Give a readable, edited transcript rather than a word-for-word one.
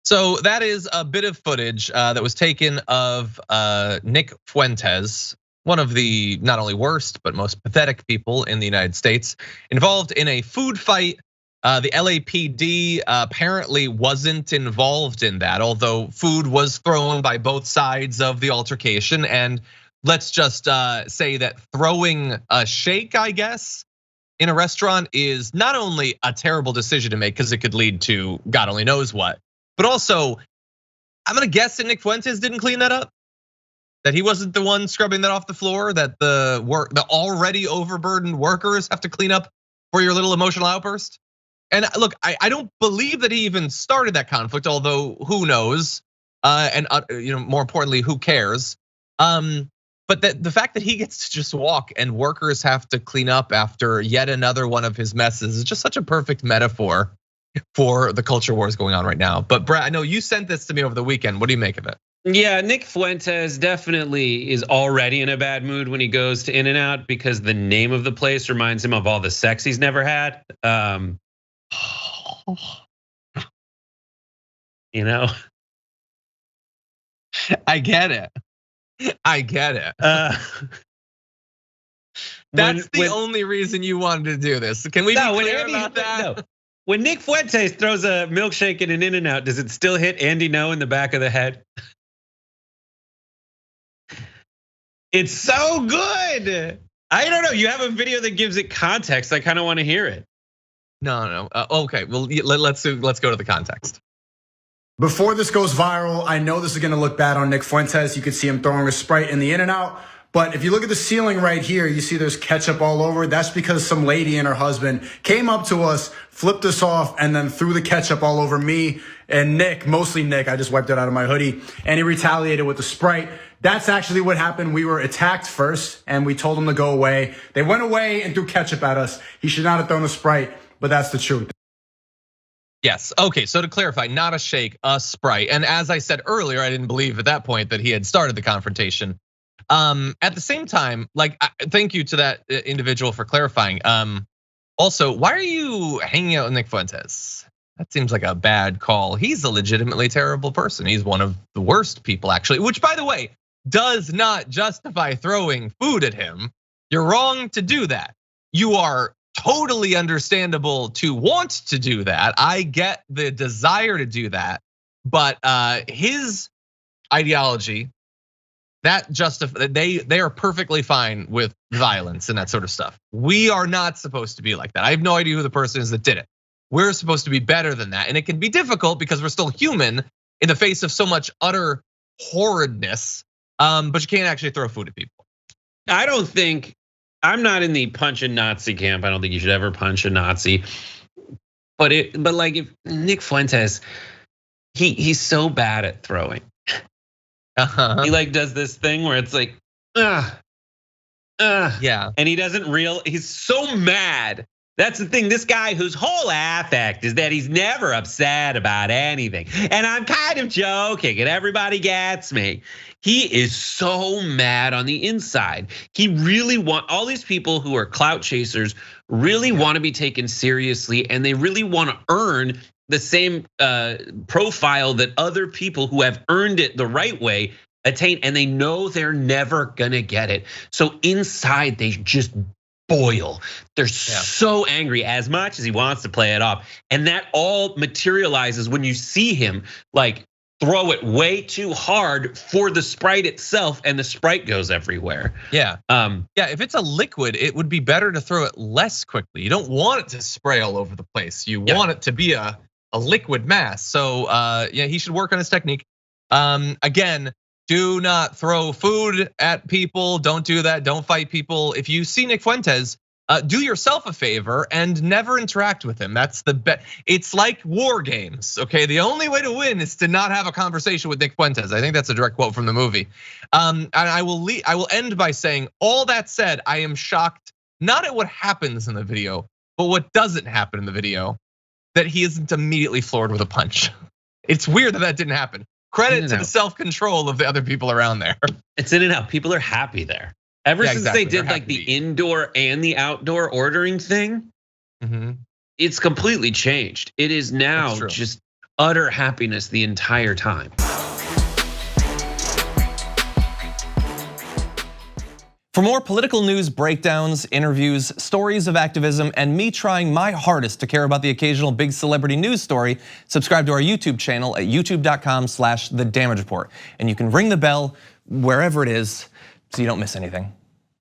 So that is a bit of footage that was taken of Nick Fuentes, one of the not only worst but most pathetic people in the United States, involved in a food fight. The LAPD apparently wasn't involved in that, although food was thrown by both sides of the altercation. And let's just say that throwing a shake, I guess, in a restaurant is not only a terrible decision to make because it could lead to God only knows what, but also, I'm gonna guess that Nick Fuentes didn't clean that up. That he wasn't the one scrubbing that off the floor, that the already overburdened workers have to clean up for your little emotional outburst. And look, I don't believe that he even started that conflict, although who knows? And more importantly, who cares? But the fact that he gets to just walk and workers have to clean up after yet another one of his messes is just such a perfect metaphor for the culture wars going on right now. But Brad, I know you sent this to me over the weekend. What do you make of it? Yeah, Nick Fuentes definitely is already in a bad mood when he goes to In-N-Out because the name of the place reminds him of all the sex he's never had. You know, I get it. That's the only reason you wanted to do this. Can we be clear about that? No. When Nick Fuentes throws a milkshake in an In-N-Out, does it still hit Andy No in the back of the head? It's so good. I don't know. You have a video that gives it context. I kind of want to hear it. No. Okay, well, let's go to the context. Before this goes viral, I know this is gonna look bad on Nick Fuentes. You could see him throwing a Sprite in the In-N-Out. But if you look at the ceiling right here, you see there's ketchup all over. That's because some lady and her husband came up to us, flipped us off, and then threw the ketchup all over me and Nick, mostly Nick. I just wiped it out of my hoodie, and he retaliated with the Sprite. That's actually what happened. We were attacked first, and we told them to go away. They went away and threw ketchup at us. He should not have thrown a Sprite, but that's the truth. Yes, okay, so to clarify, not a shake, a Sprite. And as I said earlier, I didn't believe at that point that he had started the confrontation. At the same time, thank you to that individual for clarifying. Also, why are you hanging out with Nick Fuentes? That seems like a bad call. He's a legitimately terrible person. He's one of the worst people, actually, which, by the way, does not justify throwing food at him. You're wrong to do that. You are totally understandable to want to do that. I get the desire to do that, but his ideology, they are perfectly fine with violence and that sort of stuff. We are not supposed to be like that. I have no idea who the person is that did it. We're supposed to be better than that, and it can be difficult because we're still human in the face of so much utter horridness. But you can't actually throw food at people. I'm not in the punch a Nazi camp. I don't think you should ever punch a Nazi. But like if Nick Fuentes, he's so bad at throwing. He does this thing where it's like, yeah. And he's so mad. That's the thing. This guy whose whole affect is that he's never upset about anything. And I'm kind of joking and everybody gets me. He is so mad on the inside. He really all these people who are clout chasers really want to be taken seriously, and they really want to earn the same profile that other people who have earned it the right way attain, and they know they're never gonna get it. So inside they just boil. They're so angry, as much as he wants to play it off. And that all materializes when you see him throw it way too hard for the Sprite itself, and the Sprite goes everywhere. Yeah, if it's a liquid, it would be better to throw it less quickly. You don't want it to spray all over the place. You want it to be a liquid mass. So he should work on his technique. Again, do not throw food at people. Don't do that. Don't fight people. If you see Nick Fuentes, do yourself a favor and never interact with him. That's the best. It's like war games, okay? The only way to win is to not have a conversation with Nick Fuentes. I think that's a direct quote from the movie. And I will end by saying, all that said, I am shocked not at what happens in the video, but what doesn't happen in the video, that he isn't immediately floored with a punch. It's weird that didn't happen. Credit to the self-control of the other people around there. It's In-N-Out. People are happy there. Ever since they did the indoor and the outdoor ordering thing, it's completely changed. It is now just utter happiness the entire time. For more political news breakdowns, interviews, stories of activism, and me trying my hardest to care about the occasional big celebrity news story, subscribe to our YouTube channel at youtube.com/thedamagereport. And you can ring the bell wherever it is so you don't miss anything.